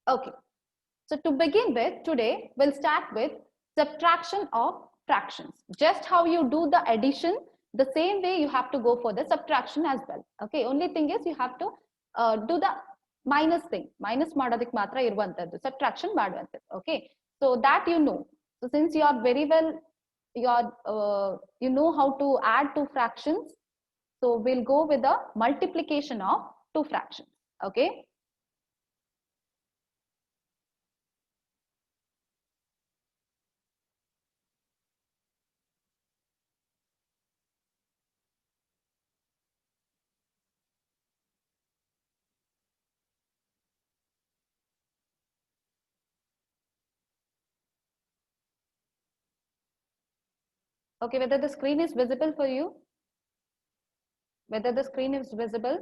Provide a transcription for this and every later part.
Okay. So to begin with, today we'll start with subtraction of fractions. Just how you do the addition, the same way you have to go for the subtraction as well. Okay. Only thing is you have to do the minus thing. Minus ಮಾಡೋದಕ್ಕೆ ಮಾತ್ರ ಇರುವಂತದ್ದು, subtraction ಮಾಡುವಂತದ್ದು. Okay. So that you know. So since you are very well, you know how to add two fractions. So we'll go with the multiplication of two fractions. Okay. Okay, whether the screen is visible for you? Whether the screen is visible?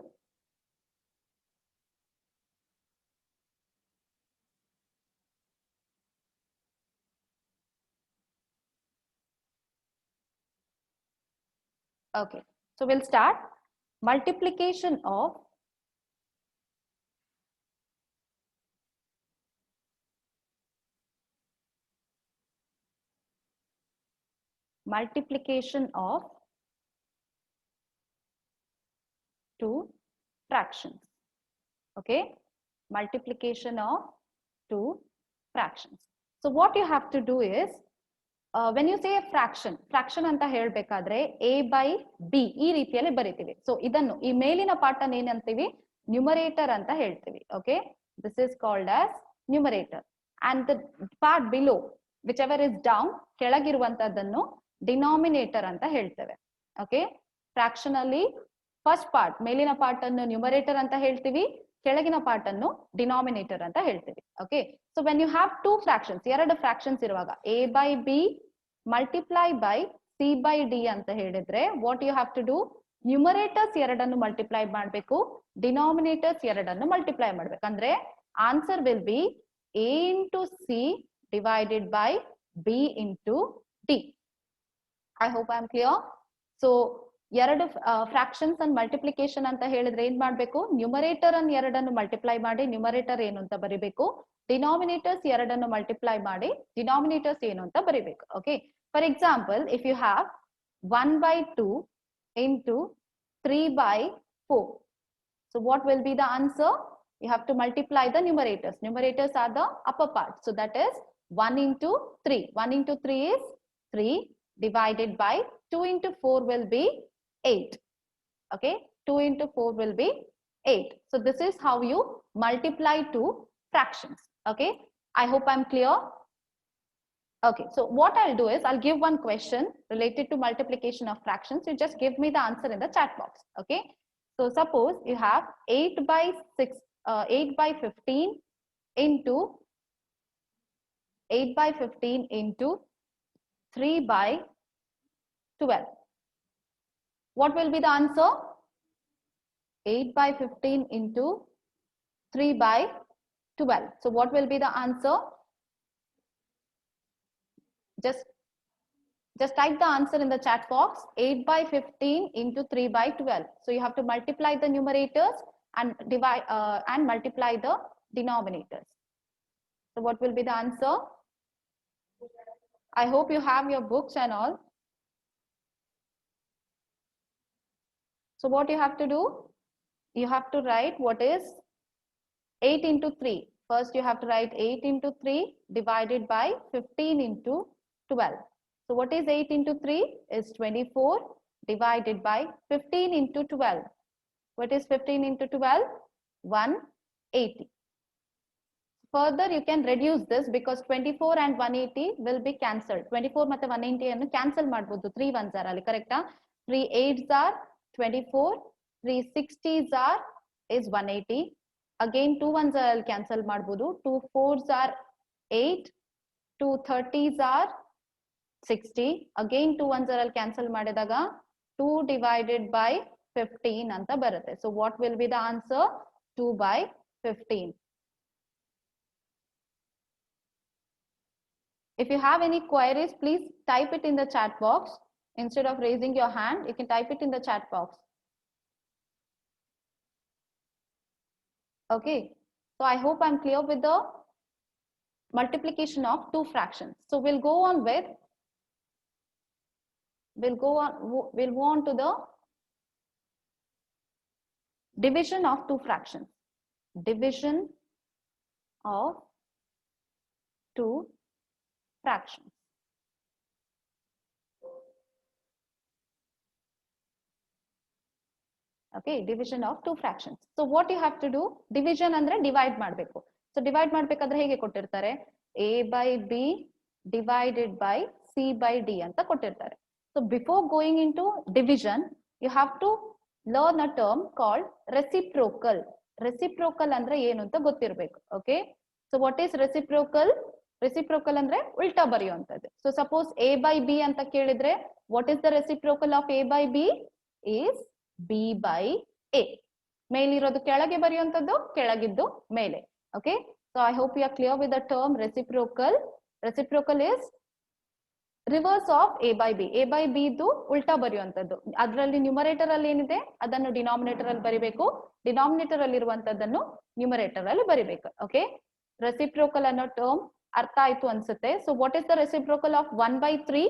Okay, so we'll start multiplication of two fractions. Okay, multiplication of two fractions. So what you have to do is when you say a fraction ಅಂತ ಹೇಳ್ಬೇಕಾದ್ರೆ a by b ಈ ರೀತಿಯಲ್ಲಿ ಬರೀತೀವಿ. So ಇದನ್ನು ಈ ಮೇಲಿನ part ಏನಂತೀವಿ, numerator ಅಂತ ಹೇಳ್ತೀವಿ. Okay, this is called as numerator and the part below whichever is down ಕೆಳಗಿರುವಂತದ್ದನ್ನು ಡಿನಾಮಿನೇಟರ್ ಅಂತ ಹೇಳ್ತೇವೆ. ಓಕೆ, ಫ್ರಾಕ್ಷನ್ ಅಲ್ಲಿ ಫಸ್ಟ್ ಪಾರ್ಟ್ ಮೇಲಿನ ಪಾರ್ಟ್ ಅನ್ನು ನ್ಯೂಮರೇಟರ್ ಅಂತ ಹೇಳ್ತೀವಿ, ಕೆಳಗಿನ ಪಾರ್ಟ್ ಅನ್ನು ಡಿನಾಮಿನೇಟರ್ ಅಂತ ಹೇಳ್ತೀವಿ. Okay, so when you have two fractions, ಎರಡು ಫ್ರಾಕ್ಷನ್ಸ್ ಇರುವಾಗ a by b multiply by c by d ಅಂತ ಹೇಳಿದ್ರೆ what you have to do, numerators ಎರಡನ್ನು ಮಲ್ಟಿಪ್ಲೈ ಮಾಡಬೇಕು, ಡಿನಾಮಿನೇಟರ್ಸ್ ಎರಡನ್ನು ಮಲ್ಟಿಪ್ಲೈ ಮಾಡ್ಬೇಕು. ಅಂದ್ರೆ answer will be a into c divided by b into d. I hope I am clear. So ಎರಡು fractions and multiplication ಅಂತ ಹೇಳಿದ್ರೆ ಏನ್ ಮಾಡ್ಬೇಕು, ನ್ಯೂಮರೇಟರ್ ಅನ್ನು ಎರಡನ್ನು ಮಲ್ಟಿಪ್ಲೈ ಮಾಡಿ ನ್ಯೂಮರೇಟರ್ ಏನು ಅಂತ ಬರಿಬೇಕು, ಡಿನಾಮಿನೇಟರ್ಸ್ ಎರಡನ್ನು ಮಲ್ಟಿಪ್ಲೈ ಮಾಡಿ ಡಿನಾಮಿನೇಟರ್ಸ್ ಏನು ಅಂತ ಬರಿಬೇಕು. Okay, for example if you have 1 by 2 into 3 by 4, so what will be the answer? You have to multiply the numerators. Numerators are the upper part, so that is 1 into 3. 1 into 3 is 3 divided by 2 into 4 will be 8. Okay, 2 into 4 will be 8. So this is how you multiply two fractions. Okay, I hope I'm clear. Okay, so what I'll do is I'll give one question related to multiplication of fractions. You just give me the answer in the chat box. Okay, so suppose you have 8 by 15 into 8 by 15 into 3 by 12. What will be the answer? 8 by 15 into 3 by 12. So what will be the answer? Just type the answer in the chat box. 8 by 15 into 3 by 12. So you have to multiply the numerators and divide and multiply the denominators. So what will be the answer? I hope you have your books and all. So what you have to do? You have to write what is 8 into 3. First you have to write 8 into 3 divided by 15 into 12. So what is 8 into 3? Is 24 divided by 15 into 12. What is 15 into 12? 180. Further you can reduce this because 24 and 180 will be cancelled. 24 ಮತ್ತೆ 180 ಅನ್ನು cancel ಮಾಡಬಹುದು. 3 ones are ಅಲ್ಲಿ correct? 3 8s are 24, 3 60s are is 180. Again 2 ones are cancel ಮಾಡಬಹುದು. 2 4s are 8, 2 30s are 60. Again 2 ones are cancel ಮಾಡಿದಾಗ 2 divided by 15 ಅಂತ ಬರುತ್ತೆ. So what will be the answer? 2 by 15. If you have any queries, please type it in the chat box. Instead of raising your hand, you can type it in the chat box. Okay. So I hope I'm clear with the multiplication of two fractions. So we'll go on to the division of two fractions. Division of two fractions. Okay, division of two fractions. So what you have to do, division andre divide ಮಾಡಬೇಕು. So divide ಮಾಡಬೇಕಾದ್ರೆ ಹೇಗೆ ಕೊಟ್ಟಿರ್ತಾರೆ, a by b divided by c by d ಅಂತ ಕೊಟ್ಟಿರ್ತಾರೆ. So before going into division, you have to learn a term called reciprocal. Reciprocal ಅಂದ್ರೆ ಏನು ಅಂತ ಗೊತ್ತಿರಬೇಕು. Okay, so what is reciprocal? Reciprocal ಅಂದ್ರೆ ಉಲ್ಟಾ ಬರೆಯುವಂತದ್ದು. So suppose a by b ಅಂತ ಕೇಳಿದ್ರೆ, what is the reciprocal of a by b? Is b by a. ಮೇಲಿರೋದು ಕೆಳಗೆ ಬರೆಯುವಂತದ್ದು, ಕೆಳಗಿದ್ದು ಮೇಲೆ. Okay, so I hope you are clear with the term reciprocal. Reciprocal is reverse of a by b. a by b ಇದು ಉಲ್ಟಾ ಬರೆಯುವಂತದ್ದು. ಅದರಲ್ಲಿ numerator ಅಲ್ಲಿ ಏನಿದೆ ಅದನ್ನು denominator ಅಲ್ಲಿ ಬರಿಬೇಕು, ಡಿನಾಮಿನೇಟರ್ ಅಲ್ಲಿ ಇರುವಂತದ್ದನ್ನು ನ್ಯೂಮರೇಟರ್ ಅಲ್ಲಿ ಬರಿಬೇಕು. ಓಕೆ, ರೆಸಿಪ್ರೋಕಲ್ ಅನ್ನೋ ಟರ್ಮ್ ಅರ್ಥ ಆಯ್ತು ಅನ್ಸುತ್ತೆ. So what is the reciprocal of 1/3?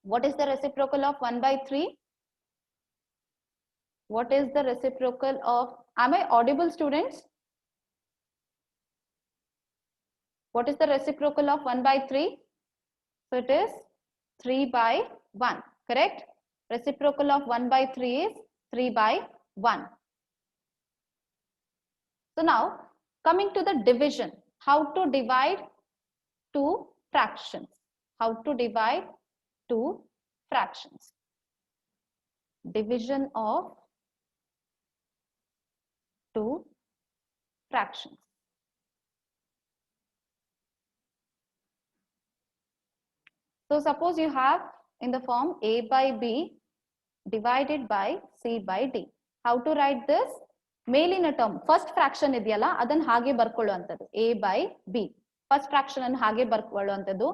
What is the reciprocal of 1/3? What is the reciprocal of, am I audible, students? What is the reciprocal of 1/3? So it is 3/1, correct? Reciprocal of 1/3 is 3/1. So now coming to the division, how to divide two fractions? How to divide two fractions? Division of two fractions. So suppose you have in the form a by b divided by c by d. How to write this? ಮೇಲಿನ term first fraction ಇದೆಯಲ್ಲ ಅದನ್ನ ಹಾಗೆ ಬರ್ಕೊಳ್ಳುವಂಥದ್ದು, a by b. First fraction ಅನ್ನು ಹಾಗೆ ಬರ್ಕೊಳ್ಳುವಂಥದ್ದು.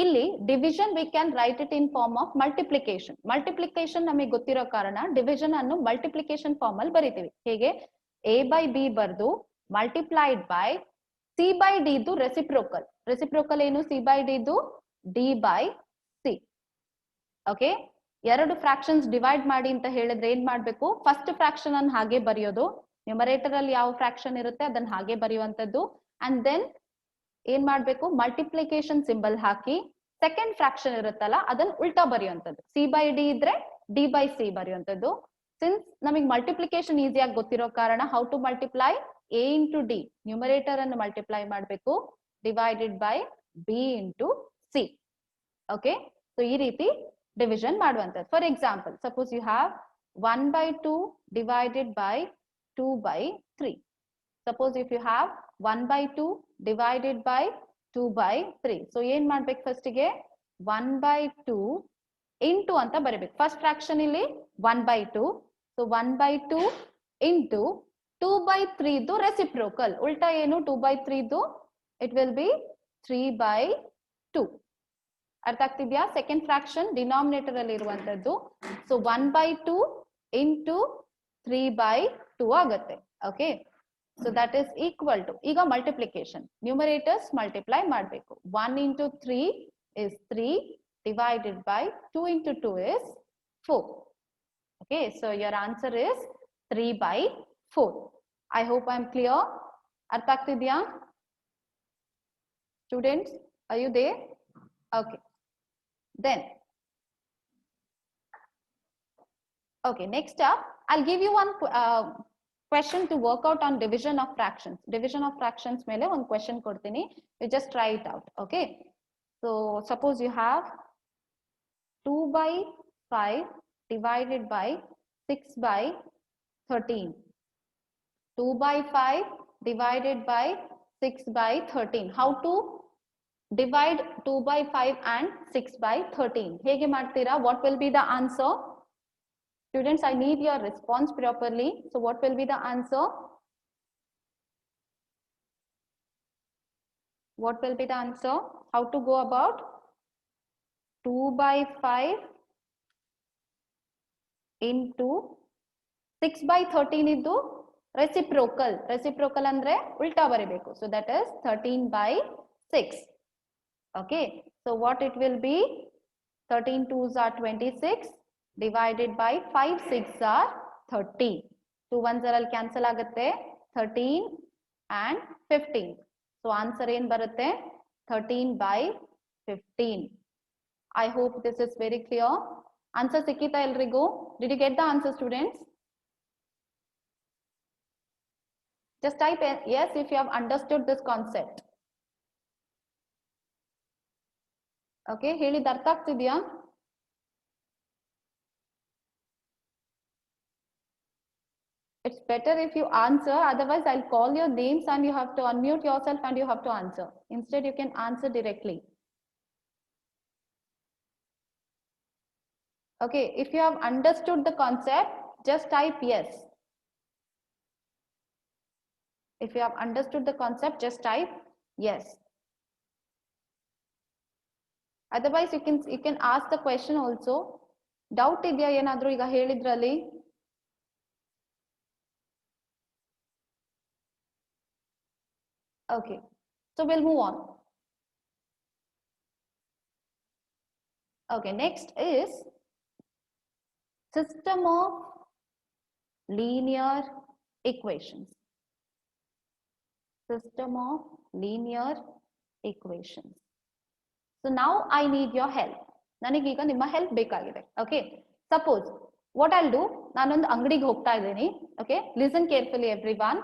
ಇಲ್ಲಿ division we can write it in form of multiplication. Multiplication ನಮಗೆ ಗೊತ್ತಿರೋ ಕಾರಣ ಡಿವಿಷನ್ ಅನ್ನು ಮಲ್ಟಿಪ್ಲಿಕೇಶನ್ ಫಾರ್ಮ್ ಅಲ್ಲಿ ಬರಿತೀವಿ. ಹೇಗೆ, a by b ಬರ್ದು multiplied by c by d ಇದು ರೆಸಿಪ್ರೋಕಲ್. ರೆಸಿಪ್ರೋಕಲ್ ಏನು, c by d ಇದು d by c. ಓಕೆ, ಎರಡು ಫ್ರಾಕ್ಷನ್ಸ್ ಡಿವೈಡ್ ಮಾಡಿ ಅಂತ ಹೇಳಿದ್ರೆ ಏನ್ ಮಾಡ್ಬೇಕು, ಫಸ್ಟ್ ಫ್ರಾಕ್ಷನ್ ಅನ್ನು ಹಾಗೆ ಬರೆಯೋದು, ನ್ಯೂಮರೇಟರ್ ಅಲ್ಲಿ ಯಾವ ಫ್ರಾಕ್ಷನ್ ಇರುತ್ತೆ ಅದನ್ನ ಹಾಗೆ ಬರೆಯುವಂತದ್ದು, ಅಂಡ್ ದೆನ್ ಏನ್ ಮಾಡ್ಬೇಕು, ಮಲ್ಟಿಪ್ಲಿಕೇಶನ್ ಸಿಂಬಲ್ ಹಾಕಿ ಸೆಕೆಂಡ್ ಫ್ರಾಕ್ಷನ್ ಇರುತ್ತಲ್ಲ ಅದನ್ನ ಉಲ್ಟಾ ಬರೆಯುವಂತದ್ದು. c by d ಇದ್ರೆ d by c ಬರೆಯುವಂತದ್ದು. ಸಿನ್ಸ್ ನಮಗೆ ಮಲ್ಟಿಪ್ಲಿಕೇಶನ್ ಈಸಿಯಾಗಿ ಗೊತ್ತಿರೋ ಕಾರಣ how to multiply, a into d numerator ಅನ್ನು ಮಲ್ಟಿಪ್ಲೈ ಮಾಡಬೇಕು, divided by b into c. Okay, so ಈ ರೀತಿ ಡಿವಿಷನ್ ಮಾಡುವಂತದ್ದು. For example, suppose you have 1/2 divided by 2/3. Suppose if you have 1/2 divided by 2/3. So ಏನ್ ಮಾಡ್ಬೇಕು, ಫಸ್ಟ್ ಗೆ 1/2 into ಅಂತ ಬರೀಬೇಕು. ಫಸ್ಟ್ ಫ್ರಾಕ್ಷನ್ ಇಲ್ಲಿ 1/2. ಸೊ 1/2 into 2/3 ಇದು ರೆಸಿಪ್ರೋಕಲ್. ಉಲ್ಟಾ ಏನು, 2/3 ಇದು ಇಟ್ ವಿಲ್ ಬಿ 3/2. ಅರ್ಥ ಆಗ್ತಿದ್ಯಾ? ಸೆಕೆಂಡ್ ಫ್ರಾಕ್ಷನ್ ಡಿನಾಮಿನೇಟರ್ ಅಲ್ಲಿ ಇರುವಂತದ್ದು. ಸೊ 1/2 into 3/2 ಆಗುತ್ತೆ. Okay, so that is equal to, ಈಗ ಮಲ್ಟಿಪ್ಲಿಕೇಶನ್ ನ್ಯೂಮರೇಟರ್ಸ್ ಮಲ್ಟಿಪ್ಲೈ ಮಾಡಬೇಕು. 1 into 3 is 3 divided by 2 into 2 is 4. Okay, so your answer is 3/4. I hope I am clear. ಅರ್ಥ ಆಗ್ತಿದ್ಯಾ students? Are you there? Okay, then okay, next up I'll give you one question to work out on division of fractions. Division of fractions ಮೇಲೆ ಒಂದು question ಕೊಡ್ತೀನಿ, you just try it out. Okay, so suppose you have 2/5 divided by 6/13. 2/5 divided by 6/13. How to divide 2/5 and 6/13? ಹೇಗೆ ಮಾಡ್ತೀರಾ? What will be the answer? Students, I need your response properly. So what will be the answer? What will be the answer? How to go about 2/5 into 6/13 ಇದ್ದು reciprocal ಅಂದ್ರೆ ಉಲ್ಟಾ ಬರಿಬೇಕು. So that is 13/6. Okay, so what it will be? 13 2s are 26 divided by 5 6 are 30. 2 1s ಅಲ್ಲಿ cancel ಆಗುತ್ತೆ, 13 and 15. So answer ಏನ್ ಬರುತ್ತೆ? 13/15. I hope this is very clear. Answer ಸಿಕ್ಕಿತಾ ಎಲ್ರಿಗೂ? Did you get the answer, students? Just type yes if you have understood this concept. Okay, ಹೇಳಿದ ಅರ್ಥ ಆಗ್ತಿದ್ಯಾ? It's better if you answer, otherwise I'll call your names and you have to unmute yourself and you have to answer. Instead you can answer directly. Okay, if you have understood the concept, just type yes. If you have understood the concept, just type yes. Otherwise you can ask the question also. Doubt idya yenadru iga helidralli? Okay, so we'll move on. Okay, next is system of linear equations. System of linear equations. So now I need your help. ನನಗೀಗ ನಿಮ್ಮ help ಬೇಕಾಗಿದೆ. Okay, suppose what I'll do, ನಾನೊಂದು ಅಂಗಡಿಗೆ ಹೋಗ್ತಾ ಇದ್ದೀನಿ. Okay, listen carefully everyone.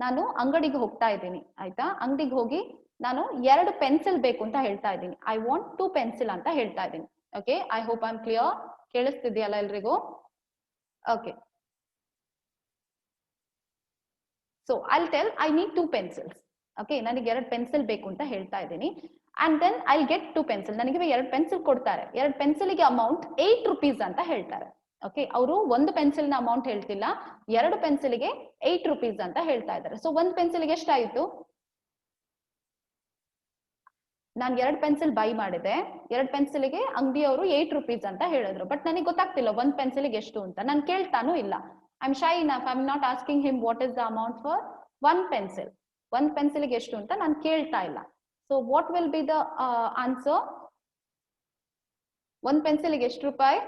ನಾನು ಅಂಗಡಿಗೆ ಹೋಗ್ತಾ ಇದ್ದೀನಿ, ಆಯ್ತಾ? ಅಂಗಡಿಗೆ ಹೋಗಿ ನಾನು 2 ಪೆನ್ಸಿಲ್ ಬೇಕು ಅಂತ ಹೇಳ್ತಾ ಇದ್ದೀನಿ. I want 2 pencil ಅಂತ ಹೇಳ್ತಾ ಇದ್ದೀನಿ. Okay, I hope I'm clear. ಕೇಳಿಸ್ತಿದೆಯಲ್ಲ ಎಲ್ರಿಗೂ? Okay, so I'll tell I need 2 pencils. Okay, ನನಗೆ 2 ಪೆನ್ಸಿಲ್ ಬೇಕು ಅಂತ ಹೇಳ್ತಾ ಇದ್ದೀನಿ. And then I'll get 2 pencil. ನನಗೆ 2 ಪೆನ್ಸಿಲ್ ಕೊಡ್ತಾರೆ. 2 ಪೆನ್ಸಿಲ್ಗೆ ಅಮೌಂಟ್ 8 rupees ಅಂತ ಹೇಳ್ತಾರೆ. ಓಕೆ, ಅವರು ಒಂದು ಪೆನ್ಸಿಲ್ನ ಅಮೌಂಟ್ ಹೇಳ್ತಿಲ್ಲ, 2 ಪೆನ್ಸಿಲ್ಗೆ 8 rupees ಅಂತ ಹೇಳ್ತಾ ಇದ್ದಾರೆ. ಸೊ ಒಂದು ಪೆನ್ಸಿಲ್ಗೆ ಎಷ್ಟಾಯಿತು? ನಾನು 2 ಪೆನ್ಸಿಲ್ ಬೈ ಮಾಡಿದೆ, 2 ಪೆನ್ಸಿಲ್ಗೆ ಅಂಗಡಿಯವರು 8 rupees ಅಂತ ಹೇಳಿದ್ರು. ಬಟ್ ನನಗೆ ಗೊತ್ತಾಗ್ತಿಲ್ಲ ಒಂದು ಪೆನ್ಸಿಲ್ಗೆ ಎಷ್ಟು ಅಂತ. ನಾನು ಕೇಳ್ತಾನೂ ಇಲ್ಲ. I'm shy enough. I'm not asking him what is the amount for one pencil. ಒಂದು ಪೆನ್ಸಿಲ್ಗೆ ಎಷ್ಟು ಅಂತ ನಾನು ಕೇಳ್ತಾ ಇಲ್ಲ. So what will be the answer? ಒಂದು ಪೆನ್ಸಿಲ್ಗೆ ಎಷ್ಟು ರೂಪಾಯಿ?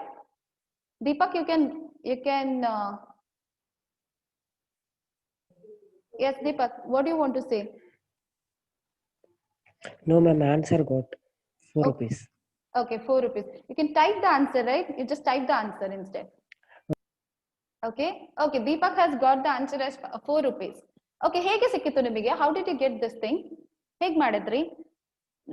Deepak, you can yes, Deepak, what do you want to say? No, ma'am, answer got 4 rupees. Okay, 4 rupees. You can type the answer, right? You just type the answer instead. Okay, okay, Deepak has got the answer as 4 rupees. Okay, ಹೇಗೆ ಸಿಕ್ಕಿತು ನಿಮಗೆ? How did you get this thing? ಹೇಗೆ ಮಾಡಿದ್ರಿ?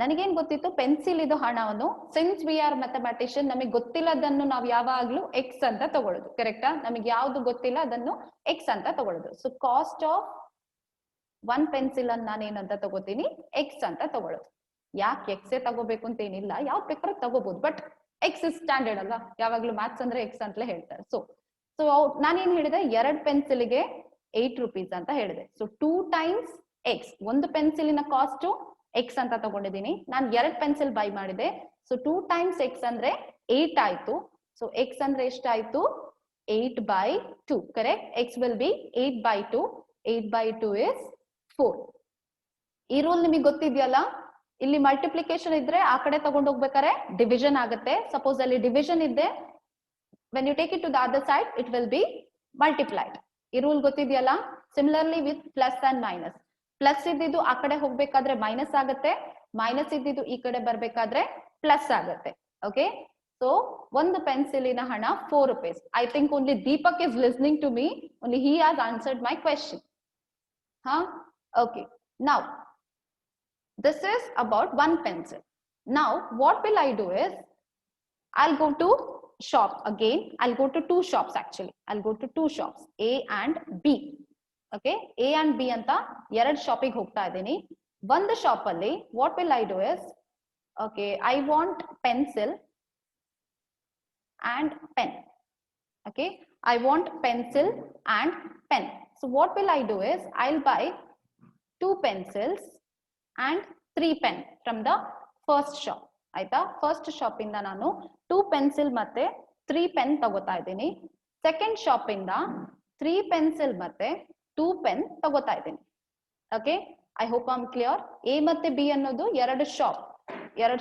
ನನಗೇನ್ ಗೊತ್ತಿತ್ತು, pencil ಇದು ಹಣವನ್ನು, since we are mathematician, ನಮಗೆ ಗೊತ್ತಿಲ್ಲದನ್ನು ನಾವು ಯಾವಾಗ್ಲೂ ಎಕ್ಸ್ ಅಂತ ತಗೊಳ್ಳೋದು. ಕರೆಕ್ಟಾ? ನಮಗೆ ಯಾವ್ದು ಗೊತ್ತಿಲ್ಲ ಅದನ್ನು ಎಕ್ಸ್ ಅಂತ ತಗೊಳ್ಳೋದು. ಸೊ ಕಾಸ್ಟ್ ಆಫ್ 1 ಪೆನ್ಸಿಲ್ ಅನ್ನು ನಾನೇನಂತ ತಗೋತೀನಿ? ಎಕ್ಸ್ ಅಂತ ತಗೊಳ್ಳೋದು. ಯಾಕೆ ಎಕ್ಸೇ ತಗೋಬೇಕು ಅಂತ ಏನಿಲ್ಲ, ಯಾವ್ದು ಬೇಕಾದ್ರೂ ತಗೋಬಹುದು, ಬಟ್ ಎಕ್ಸ್ ಇಸ್ ಸ್ಟ್ಯಾಂಡರ್ಡ್ ಅಲ್ಲ, ಯಾವಾಗ್ಲೂ ಮ್ಯಾಥ್ಸ್ ಅಂದ್ರೆ ಎಕ್ಸ್ ಅಂತಲೇ ಹೇಳ್ತಾರೆ. ಸೊ ನಾನೇನ್ ಹೇಳಿದೆ, 2 ಪೆನ್ಸಿಲ್ಗೆ 8 rupees ಅಂತ ಹೇಳಿದೆ. ಸೊ 2 times ಎಕ್ಸ್, ಒಂದು ಪೆನ್ಸಿಲಿನ ಕಾಸ್ಟ್ ಎಕ್ಸ್ ಅಂತ ತಗೊಂಡಿದ್ದೀನಿ. ನಾನು 2 ಪೆನ್ಸಿಲ್ ಬೈ ಮಾಡಿದೆ. ಸೊ 2 times ಎಕ್ಸ್ ಅಂದ್ರೆ 8 ಆಯ್ತು. ಸೊ ಎಕ್ಸ್ ಅಂದ್ರೆ ಎಷ್ಟಾಯ್ತು? 8/2. Correct? X will be 8/2. 8/2 is 4. ಈ ರೂಲ್ ನಿಮಗೆ ಗೊತ್ತಿದೆಯಲ್ಲ? ಇಲ್ಲಿ ಮಲ್ಟಿಪ್ಲಿಕೇಶನ್ ಇದ್ರೆ ಆ ಕಡೆ ತಗೊಂಡು ಹೋಗ್ಬೇಕಾದ್ರೆ ಡಿವಿಷನ್ ಆಗುತ್ತೆ. ಸಪೋಸ್ ಅಲ್ಲಿ ಡಿವಿಷನ್ ಇದ್ದೆ, when you take it to the other side it will be multiplied. ಈ ರೂಲ್ ಗೊತ್ತಿದೆಯಲ್ಲ? Similarly with plus and minus. Plus ಇದ್ದಿದ್ದು ಆ ಕಡೆ ಹೋಗ್ಬೇಕಾದ್ರೆ ಮೈನಸ್ ಆಗುತ್ತೆ, ಮೈನಸ್ ಇದ್ದಿದ್ದು ಈ ಕಡೆ ಬರ್ಬೇಕಾದ್ರೆ ಪ್ಲಸ್ ಆಗುತ್ತೆ. ಓಕೆ, ಸೊ ಒಂದು ಪೆನ್ಸಿಲಿನ ಹಣ 4 rupees. I think only Deepak is listening to me, only he has answered my question. ಹಾ, okay. Now this is about 1 pencil. Now what will I do is, I'll go to shop again. I'll go to 2 shops actually. I'll go to 2 shops, A and B. Okay, A and B ಅಂತ 2 ಶಾಪಿಗೆ ಹೋಗ್ತಾ ಇದ್ದೀನಿ. ಒಂದು shop ಅಲ್ಲಿ what will I do is, okay, I want pencil and pen. Okay, I want pencil and pen. So what will I do is, I'll buy 2 pencils and 3 pen from the first shop. ಆಯ್ತಾ? First shop ಇಂದ ನಾನು 2 pencil ಮತ್ತೆ 3 pen ತಗೋತಾ ಇದ್ದೀನಿ. Second shop ಇಂದ 3 pencil ಮತ್ತೆ 2 pen ತಗೋತಾ ಇದ್ದೀನಿ. Okay, I hope I am clear. A ಮತ್ತೆ ಬಿ ಅನ್ನೋದು ಎರಡು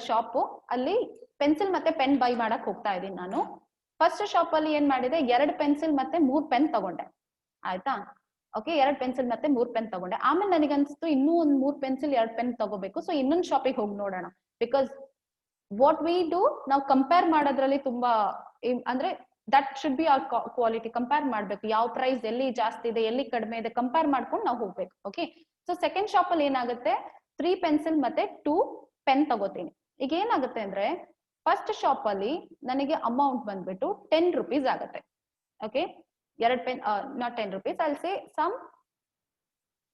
ಶಾಪ್, ಅಲ್ಲಿ ಪೆನ್ಸಿಲ್ ಮತ್ತೆ ಪೆನ್ ಬೈ ಮಾಡಕ್ ಹೋಗ್ತಾ ಇದ್ದೀನಿ ನಾನು. ಫಸ್ಟ್ ಶಾಪ್ ಅಲ್ಲಿ ಏನ್ ಮಾಡಿದೆ, 2 ಪೆನ್ಸಿಲ್ ಮತ್ತೆ 3 ಪೆನ್ ತಗೊಂಡೆ, ಆಯ್ತಾ. ಓಕೆ, 2 ಪೆನ್ಸಿಲ್ ಮತ್ತೆ 3 ಪೆನ್ ತಗೊಂಡೆ. ಆಮೇಲೆ ನನಗನ್ಸ್ತು ಇನ್ನೂ ಒಂದು 3 ಪೆನ್ಸಿಲ್ 2 ಪೆನ್ ತಗೋಬೇಕು. ಸೊ ಇನ್ನೊಂದು ಶಾಪಿಗೆ ಹೋಗಿ ನೋಡೋಣ. ಬಿಕಾಸ್ ವಾಟ್ ವಿ ಡೂ, ನಾವು ಕಂಪೇರ್ ಮಾಡೋದ್ರಲ್ಲಿ ತುಂಬಾ ಅಂದ್ರೆ that should be our quality. Compare ಮಾಡ್ಬೇಕು, ಯಾವ ಪ್ರೈಸ್ ಎಲ್ಲಿ ಜಾಸ್ತಿ ಇದೆ, ಎಲ್ಲಿ ಕಡಿಮೆ ಇದೆ, ಕಂಪೇರ್ ಮಾಡ್ಕೊಂಡು ನಾವು ಹೋಗ್ಬೇಕು. ಓಕೆ, ಸೊ ಸೆಕೆಂಡ್ ಶಾಪ್ ಅಲ್ಲಿ ಏನಾಗುತ್ತೆ, 3 ಪೆನ್ಸಿಲ್ ಮತ್ತೆ 2 ಪೆನ್ ತಗೋತೀನಿ. ಈಗ ಏನಾಗುತ್ತೆ ಅಂದ್ರೆ, ಫಸ್ಟ್ ಶಾಪ್ ಅಲ್ಲಿ ನನಗೆ ಅಮೌಂಟ್ ಬಂದ್ಬಿಟ್ಟು 10 rupees ಆಗುತ್ತೆ. Okay, 2 pen, not 10 rupees, I will say some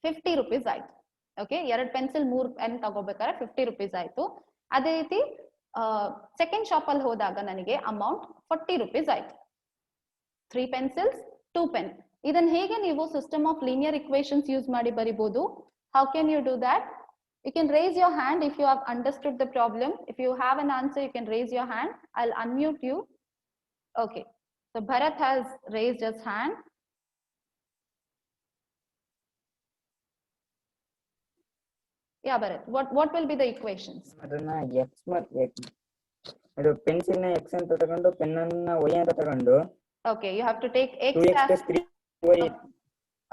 50 rupees ಆಯ್ತು. ಓಕೆ, 2 ಪೆನ್ಸಿಲ್ 3 ಪೆನ್ ತಗೋಬೇಕಾದ್ರೆ 50 rupees ಆಯ್ತು. ಅದೇ ರೀತಿ ಸೆಕೆಂಡ್ ಶಾಪ್ ಅಲ್ಲಿ ಹೋದಾಗ ನನಗೆ ಅಮೌಂಟ್ 40 rupees ಆಯ್ತು. 3 pencils 2 pen. ಇದನ್ನ ಹೇಗೆ ನೀವು system of linear equations use ಮಾಡಿ ಬರಿಬಹುದು? How can you do that? You can raise your hand if you have understood the problem. If you have an answer, you can raise your hand. I'll unmute you. Okay, so Bharat has raised his hand. Yeah, Bharat, what will be the equations? ಅದನ್ನ x ಮತ್ತೆ ಅದು pencil ನ x ಅಂತ ತಗೊಂಡು pen ಅನ್ನ y ಅಂತ ತಗೊಂಡು. Okay, you have to take x 2x as 3y.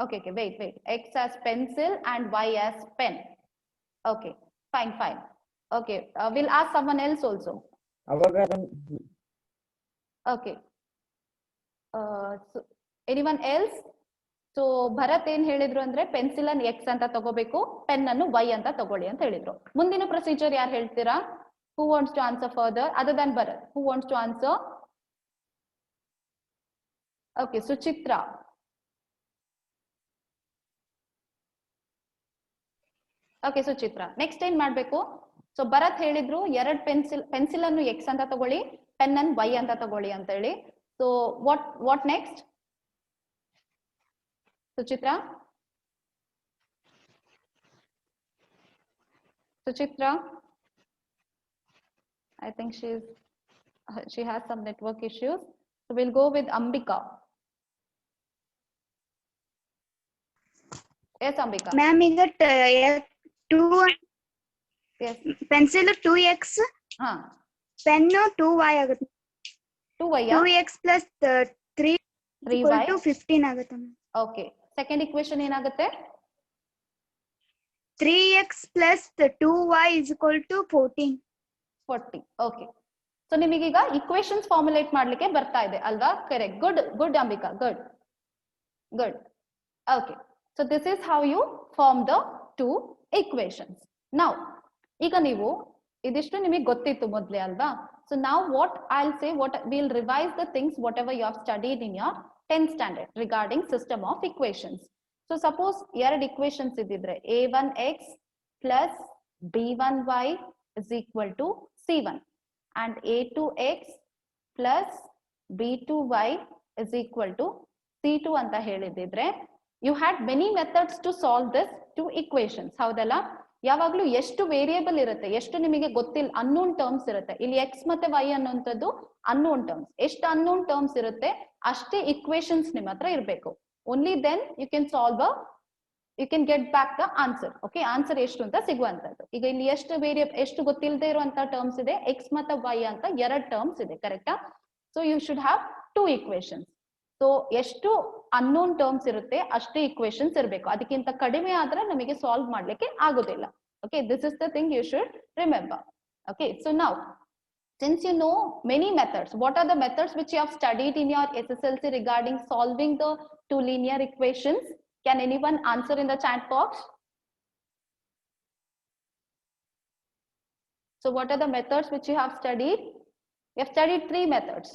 Okay, wait. X as pencil and y as pen. Okay, fine. Okay, we'll ask someone else also. ಅವಾಗ Okay, so anyone else? So Bharat ಏನ್ ಹೇಳಿದ್ರು ಅಂದ್ರೆ pencil ಅನ್ನು X ಅಂತ ತಗೋಬೇಕು, pen ಅನ್ನು Y ಅಂತ ತಗೊಳ್ಳಿ ಅಂತ ಹೇಳಿದ್ರು. ಮುಂದಿನ ಪ್ರೊಸೀಜರ್ ಯಾರು ಹೇಳ್ತೀರಾ? Who wants to answer further other than Bharat? Who wants to answer? Okay, Suchitra. Okay Suchitra, next ಏನ್ ಮಾಡ್ಬೇಕು? ಸೊ ಭರತ್ ಹೇಳಿದ್ರು 2 ಪೆನ್ಸಿಲ್ ಅನ್ನು ಎಕ್ಸ್ ಅಂತ ತಗೊಳ್ಳಿ, ಪೆನ್ ಅನ್ನು ವೈ ಅಂತ ತಗೊಳ್ಳಿ ಅಂತ ಹೇಳಿ. So what next Suchitra? Suchitra, I think she has some network issues. So we'll go with Ambika. Yes, Ambika. Ma'am, is it 2? Yes. Pencil 2x, pen 2y ಆಗುತ್ತೆ. 2y. 2x plus 3 3y to 15 ಆಗುತ್ತೆ. Okay. Second equation ಏನಾಗುತ್ತೆ? 3x plus 2y is equal to 14. 40. Okay. So ನಿಮಗೀಗ equations formulate ಮಾಡ್ಲಿಕ್ಕೆ ಬರ್ತಾ ಇದೆ ಅಲ್ವಾ? Correct. Good Ambika. Good. Okay. So this is how you form the two equations. Now, ಈಗ ನೀವು ಇದಿಷ್ಟು ನಿಮಗೆ ಗೊತ್ತಿತ್ತು ಮೊದಲೇ ಅಲ್ವಾ? So now what I'll say, we'll revise the things whatever you have studied in your 10th standard regarding system of equations. So suppose ಎರಡು equations ಇದ್ದಿದ್ರೆ a1x plus b1y is equal to c1 and a2x plus b2y is equal to c2 ಅಂತ ಹೇಳಿದಿದ್ರೆ, you had many methods to solve this two equations. ಹೌದಲ್ಲ? ಯಾವಾಗ್ಲೂ ಎಷ್ಟು variable ಇರುತ್ತೆ, ಎಷ್ಟು ನಿಮಗೆ ಗೊತ್ತಿಲ್ಲ ಅನ್ನೋನ್ ಟರ್ಮ್ಸ್ ಇರುತ್ತೆ. ಇಲ್ಲಿ x ಮತ್ತೆ y ಅನ್ನುವಂಥದ್ದು ಅನ್ನೋನ್ ಟರ್ಮ್ಸ್. ಎಷ್ಟು ಅನ್ನೋನ್ ಟರ್ಮ್ಸ್ ಇರುತ್ತೆ ಅಷ್ಟೇ ಇಕ್ವೇಶನ್ಸ್ ನಿಮ್ಮ ಹತ್ರ ಇರಬೇಕು. Only then you can get back the answer. Okay, answer ಎಷ್ಟು ಅಂತ ಸಿಗುವಂತದ್ದು. ಈಗ ಇಲ್ಲಿ ಎಷ್ಟು ಗೊತ್ತಿಲ್ಲದೆ ಇರುವಂತ ಟರ್ಮ್ಸ್ ಇದೆ, x ಮತ್ತೆ y ಅಂತ 2 ಟರ್ಮ್ಸ್ ಇದೆ, ಕರೆಕ್ಟಾ? So you should have 2 equations. So ಎಷ್ಟು ಅನ್ನೋನ್ ಟರ್ಮ್ಸ್ ಇರುತ್ತೆ ಅಷ್ಟೇ ಇಕ್ವೇಶನ್ಸ್ ಇರಬೇಕು. ಅದಕ್ಕಿಂತ ಕಡಿಮೆ ಆದ್ರೆ ನಮಗೆ ಸಾಲ್ವ್ ಮಾಡ್ಲಿಕ್ಕೆ ಆಗೋದಿಲ್ಲ. Okay, this is the thing you should remember. Okay, so now since you know many methods, what are the methods which you have studied in your SSLC regarding solving the two linear equations? Can anyone answer in the chat box? So what are the methods which you have studied? You have studied 3 methods.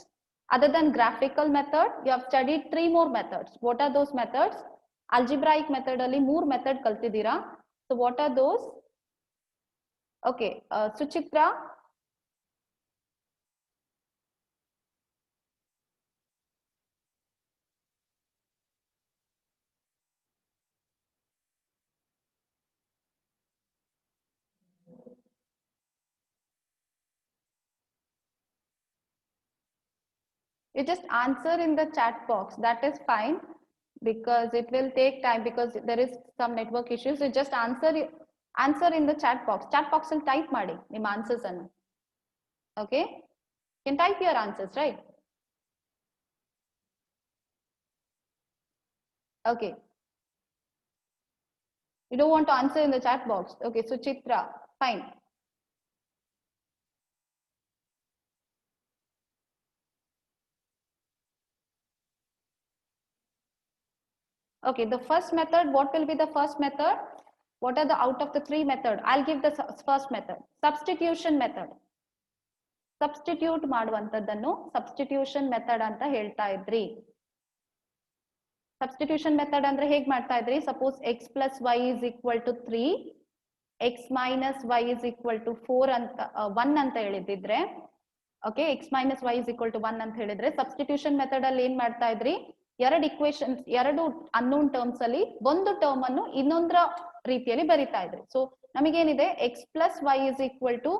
Other than graphical method, you have studied 3 more methods. What are those methods? Algebraic method alli 3 method kaltidira. So what are those? Okay, Suchitra. You just answer in the chat box, that is fine. because it will take time because there is some network issues. So just answer in the chat box. Chat box will type ಮಾಡಿ ನಿಮ್ಮ answers ಅನ್ನು. Okay, you can type your answers, right? Okay, you don't want to answer in the chat box. Okay, so Chitra, fine. Okay, the first method, what will be the first method? What are the out of the three method? I'll give the first method, substitution method. Substitute ಮಾಡುವಂತದ್ದನ್ನು substitution method ಅಂತ ಹೇಳ್ತಾ ಇದ್ರಿ. Substitution method ಅಂದ್ರೆ ಹೇಗೆ ಮಾಡ್ತಾ ಇದ್ರಿ? Suppose x plus y is equal to 3, x minus y is equal to 4 ಅಂತ 1 ಅಂತ ಹೇಳಿದ್ರೆ, okay, x minus y is equal to 1 ಅಂತ ಹೇಳಿದ್ರೆ substitution method ಅಲ್ಲಿ ಏನ್ ಮಾಡ್ತಾ ಇದ್ರಿ? ಎರಡು equations, ಎರಡು unknown terms ಅಲ್ಲಿ ಒಂದು term ಅನ್ನು ಇನ್ನೊಂದರ ರೀತಿಯಲ್ಲಿ ಬರಿತಾ ಇದ್ರಿ. ಸೊ ನಮಗೇನಿದೆ x plus y is equal to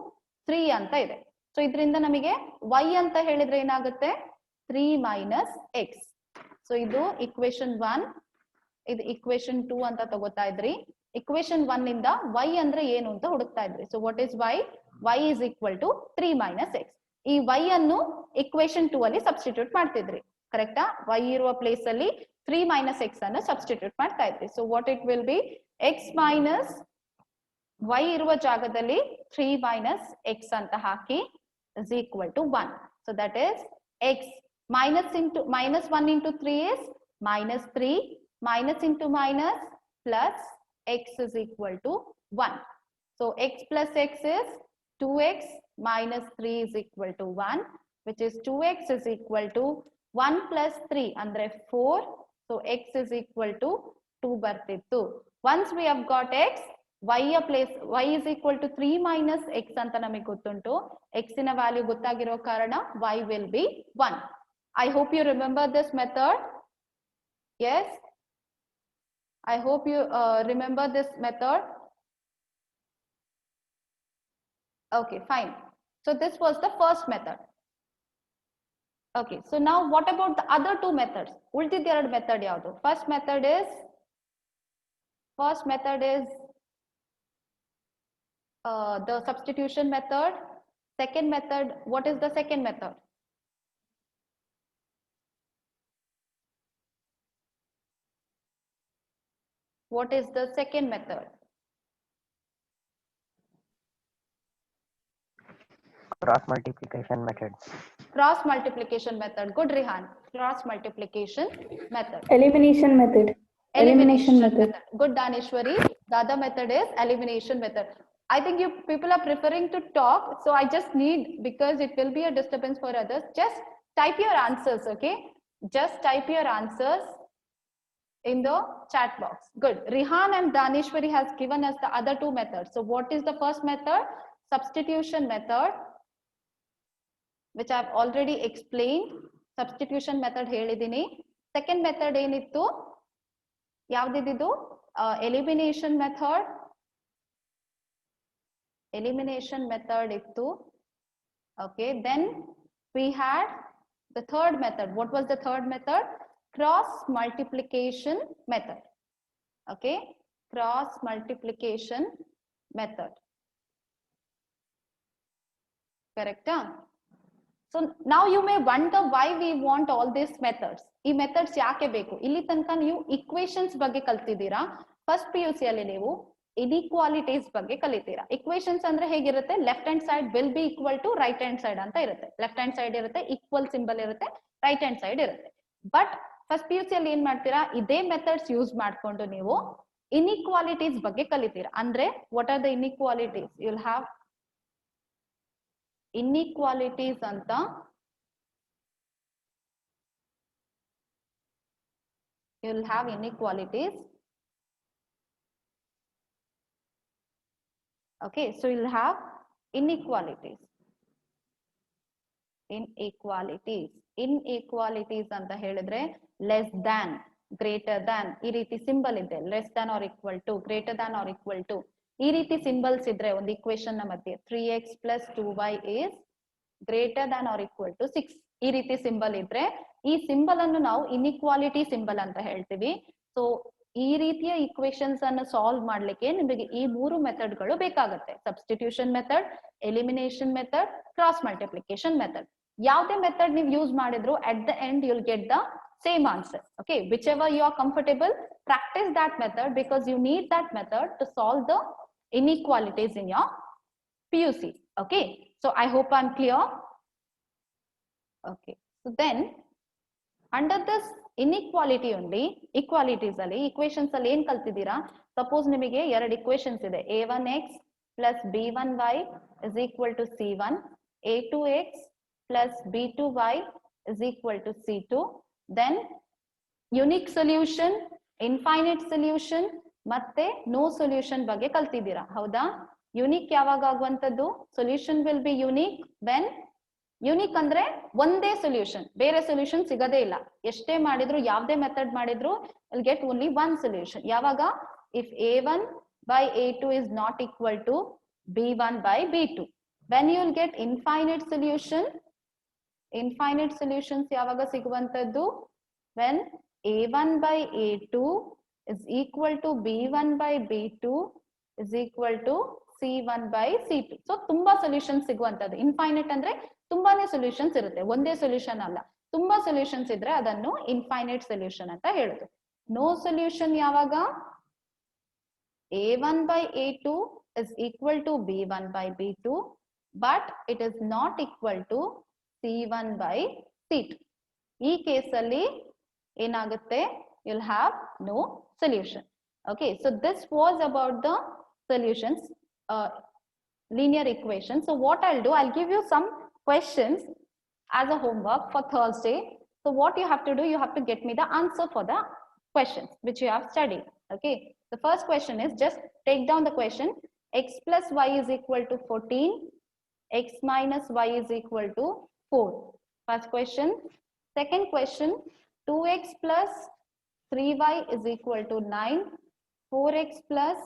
3 ಅಂತ ಇದೆ. ಸೊ ಇದರಿಂದ ನಮಗೆ y ಅಂತ ಹೇಳಿದ್ರೆ ಏನಾಗುತ್ತೆ? 3 minus x. ಸೊ ಇದು equation 1, ಇದು equation 2 ಅಂತ ತಗೋತಾ ಇದ್ರಿ. equation 1 ಇಂದ y ಅಂದ್ರೆ ಏನು ಅಂತ ಹುಡುಕ್ತಾ ಇದ್ರಿ. So what is y? y is equal to 3 minus x. ಈ y ಅನ್ನು equation 2 ಅಲ್ಲಿ ಸಬ್ಸ್ಟಿಟ್ಯೂಟ್ ಮಾಡ್ತಿದ್ರಿ. ಕರೆಕ್ಟಾ? y ಇರುವ ಪ್ಲೇಸ್ ಅಲ್ಲಿ 3 minus x ಅನ್ನು ಸಬ್ಸ್ಟಿಟ್ಯೂಟ್ ಮಾಡ್ತಾ ಇದ್ರಿ. So what it will be? x minus y ಇರುವ ಜಾಗದಲ್ಲಿ 3 minus x ಅಂತ ಹಾಕಿ is equal to 1. So that is x minus 1 into 3 is minus 3, minus into minus plus x is equal to 1. So x plus x is 2x minus 3 is equal to 1, which is 2x is equal to 1 plus 3 andre 4. So x is equal to 2 ಬರ್ತಿತ್ತು. Once we have got x, y is equal to 3 minus x ಅಂತ ನಮಗೆ ಗೊತ್ತುಂಟು. x ನ value ಗೊತ್ತಾಗಿರೋ ಕಾರಣ y will be 1. I hope you remember this method. Yes, I hope you remember this method. Okay, fine. So this was the first method. Okay, so now what about the other two methods? ಉಳಿದಿದ್ದ ಎರಡು method ಯಾವುದು? First method is the substitution method. Second method, what is the second method? What is the second method? Cross multiplication method. Cross multiplication method. Good, Rihan. Cross multiplication method. Elimination method. Elimination method. Good, Daneshwari. The other method is elimination method. I think you people are preferring to talk, so I just need, because it will be a disturbance for others, just type your answers, okay? Just type your answers in the chat box. Good. Rihan and Daneshwari has given us the other two methods. So what is the first method? Substitution method, which I have already explained. Substitution method ಹೇಳಿದೀನಿ. Second method ಏನಿತ್ತು? ಯಾವ್ದಿದ್ದು? Elimination method. Elimination method ittu. Okay, then we had the third method. What was the third method? Cross multiplication method. Okay, cross multiplication method. Correct? So now you may wonder why we want all these methods. ಈ methods ಯಾಕೆ ಬೇಕು? ಇಲ್ಲಿ ತನಕ ನೀವು equations ಬಗ್ಗೆ ಕಲ್ತಿದ್ದೀರಾ. First PUC ಅಲ್ಲಿ ನೀವು inequalities ಬಗ್ಗೆ ಕಲಿತೀರಾ. ಇಕ್ವೇಶನ್ಸ್ ಅಂದ್ರೆ ಹೇಗಿರುತ್ತೆ? Left hand side will be equal to right hand side ಅಂತ ಇರುತ್ತೆ. ಲೆಫ್ಟ್ ಹ್ಯಾಂಡ್ ಸೈಡ್ ಇರುತ್ತೆ, ಈಕ್ವಲ್ ಸಿಂಬಲ್ ಇರುತ್ತೆ, ರೈಟ್ ಹ್ಯಾಂಡ್ ಸೈಡ್ ಇರುತ್ತೆ. ಬಟ್ ಫಸ್ಟ್ PUC ಅಲ್ಲಿ ಏನ್ ಮಾಡ್ತೀರಾ? ಇದೇ ಮೆಥಡ್ಸ್ ಯೂಸ್ ಮಾಡ್ಕೊಂಡು ನೀವು ಇನ್ಇಕ್ವಾಲಿಟೀಸ್ ಬಗ್ಗೆ ಕಲಿತೀರಾ. ಅಂದ್ರೆ what are the inequalities? You will have inequalities ಅಂತ you will have inequalities. Okay, so you will have inequalities. Inequalities ಅಂತ ಹೇಳಿದ್ರೆ less than, greater than, ಈ ರೀತಿ ಸಿಂಬಲ್ ಇದೆ. less than or equal to, greater than or equal to, ಈ ರೀತಿ symbols ಇದ್ರೆ ಒಂದು ಇಕ್ವೇಶನ್ ನ ಮಧ್ಯೆ 3x plus 2y is greater than or equal to 6. ಈ ರೀತಿ ಸಿಂಬಲ್ ಇದ್ರೆ ಈ ಸಿಂಬಲ್ ಅನ್ನು ನಾವು ಇನ್ಇಕ್ವಾಲಿಟಿ ಸಿಂಬಲ್ ಅಂತ ಹೇಳ್ತೀವಿ. ಸೊ ಈ ರೀತಿಯ ಇಕ್ವೇಶನ್ಸ್ ಅನ್ನು ಸಾಲ್ವ್ ಮಾಡ್ಲಿಕ್ಕೆ ನಿಮಗೆ ಈ 3 ಮೆಥಡ್ಗಳು ಬೇಕಾಗುತ್ತೆ. Substitution method, elimination method, cross multiplication method. ಯಾವುದೇ ಮೆಥಡ್ ನೀವು ಯೂಸ್ ಮಾಡಿದ್ರು at the end you'll get the same answer. Okay, whichever you are comfortable, practice that method because you need that method to solve the inequalities in your PUC. Okay, so I hope I'm clear. Okay, so then under this inequality only, equalities ಅಲ್ಲಿ equations ಅಲ್ಲಿ ಏನ್ ಕಲ್ತಿದ್ದೀರಾ? Suppose ನಿಮಗೆ 2 equations ಇದೆ. a1x plus b1y is equal to c1, a2x plus b2y is equal to c2. Then unique solution, infinite solution ಮತ್ತೆ no solution ಬಗ್ಗೆ ಕಲ್ತಿದ್ದೀರಾ ಹೌದಾ? Unique ಯಾವಾಗ ಆಗುವಂತದ್ದು? Solution will be unique when unique ಅಂದ್ರೆ ಒಂದೇ ಸೊಲ್ಯೂಷನ್, ಬೇರೆ ಸೊಲ್ಯೂಷನ್ ಸಿಗದೇ ಇಲ್ಲ. ಎಷ್ಟೇ ಮಾಡಿದ್ರು, ಯಾವ್ದೇ ಮೆಥಡ್ ಮಾಡಿದ್ರು will get only one solution. ಯಾವಾಗ? If a1 by a2 is not equal to b1 by b2. when you will get infinite solution, infinite solutions ಯಾವಾಗ ಸಿಗುವಂತದ್ದು? when a1 by a2 is equal to b1 by b2 is equal to c1 by c2. So ತುಂಬಾ solution ಸಿಗುವಂತದ್ದು. Infinite ಅಂದ್ರೆ ತುಂಬಾನೇ solutions ಇರುತ್ತೆ, ಒಂದೇ solution ಅಲ್ಲ. ತುಂಬಾ solutions ಇದ್ರೆ ಅದನ್ನು ಇನ್ಫೈನೈಟ್ ಸೊಲ್ಯೂಷನ್ ಅಂತ ಹೇಳುದು. ನೋ ಸೊಲ್ಯೂಷನ್ ಯಾವಾಗ? a1 by a2 is equal to b1 by b2 but it is not equal to c1 by c2. ಈ ಕೇಸಲ್ಲಿ ಏನಾಗುತ್ತೆ? you'll have no solution. Okay, so this was about the solutions, linear equations. So what I'll do, I'll give you some questions as a homework for Thursday. So what you have to do, you have to get me the answer for the questions which you have studied. Okay, the first question is, just take down the question. X plus y is equal to 14, x minus y is equal to 4. First question. Second question, 2x plus 3y is equal to 9, 4x plus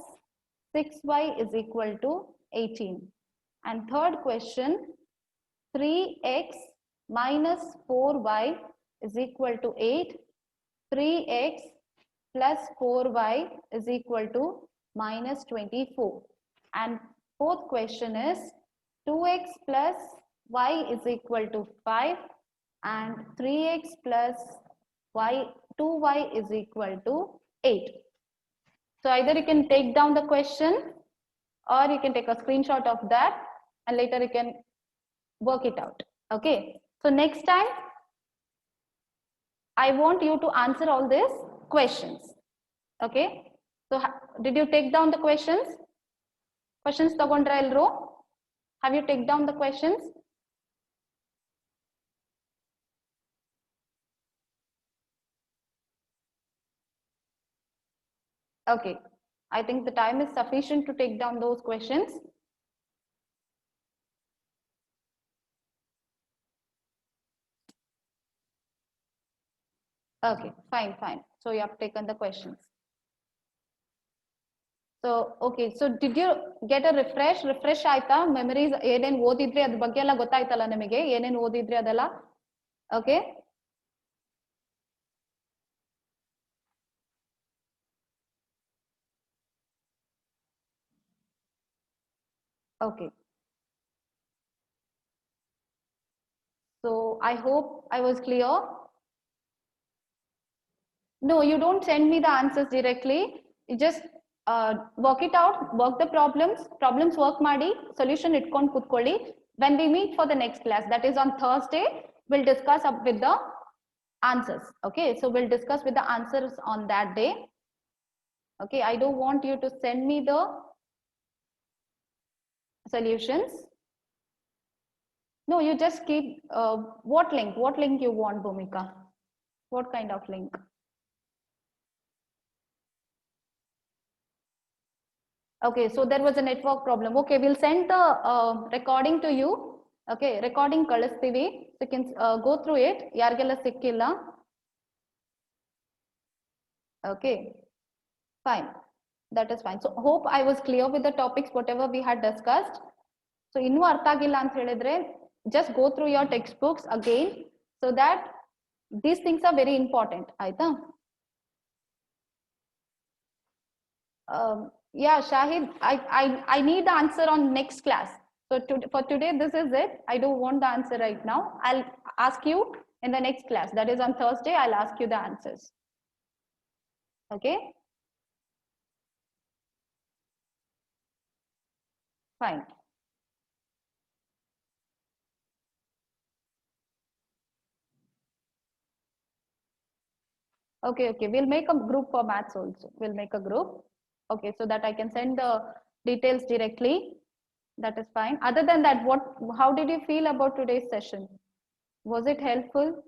6y is equal to 18. And third question, 3x minus 4y is equal to 8, 3x plus 4y is equal to minus 24. And fourth question is 2x plus y is equal to 5 and 3x plus 2y is equal to 8. So either you can take down the question or you can take a screenshot of that and later you can work it out. Okay, so next time I want you to answer all these questions. Okay, so did you take down the questions? Questions tagondra elru? Have you taken down the questions? Okay, I think the time is sufficient to take down those questions. Okay, fine. So you have taken the questions. So okay, so did you get a refresh ಆಯ್ತಾ? memories ಏನೇನ್ ಓದಿದ್ರಿ ಅದ್ರ ಬಗ್ಗೆ ಎಲ್ಲ ಗೊತ್ತಾಯ್ತಲ್ಲ ನಿಮಗೆ? ಏನೇನ್ ಓದಿದ್ರಿ ಅದೆಲ್ಲ? Okay, okay. So I hope I was clear. No, you don't send me the answers directly. You just work it out, work the problems work ಮಾಡಿ solution ಇಟ್ಕೊಂಡು ಕೂತ್ಕೊಳ್ಳಿ. When we meet for the next class, that is on Thursday, we'll discuss up with the answers. Okay, so we'll discuss with the answers on that day. Okay, I don't want you to send me the solutions. No, you just keep what link you want, Bhumika? What kind of link? Okay, so there was a network problem. Okay, we'll send the recording to you. Okay, recording ಕಳಿಸ್ತೀವಿ. So you can go through it. ಯಾರಿಗೆಲ್ಲ ಸಿಕ್ಕಿಲ್ಲ? Okay, fine. That is fine. So hope I was clear with the topics whatever we had discussed. So ಇನ್ನೂ ಅರ್ಥ ಆಗಿಲ್ಲ ಅಂತ ಹೇಳಿದ್ರೆ just go through your textbooks again So that these things are very important. Aita? Yeah, Shahid, I need the answer on next class. So for today, this is it. I don't want the answer right now. I'll ask you in the next class. That is on Thursday. I'll ask you the answers. Okay? Fine. Okay, okay. We'll make a group for maths also. We'll make a group. Okay, so that I can send the details directly. That is fine. Other than that, how did you feel about today's session? Was it helpful?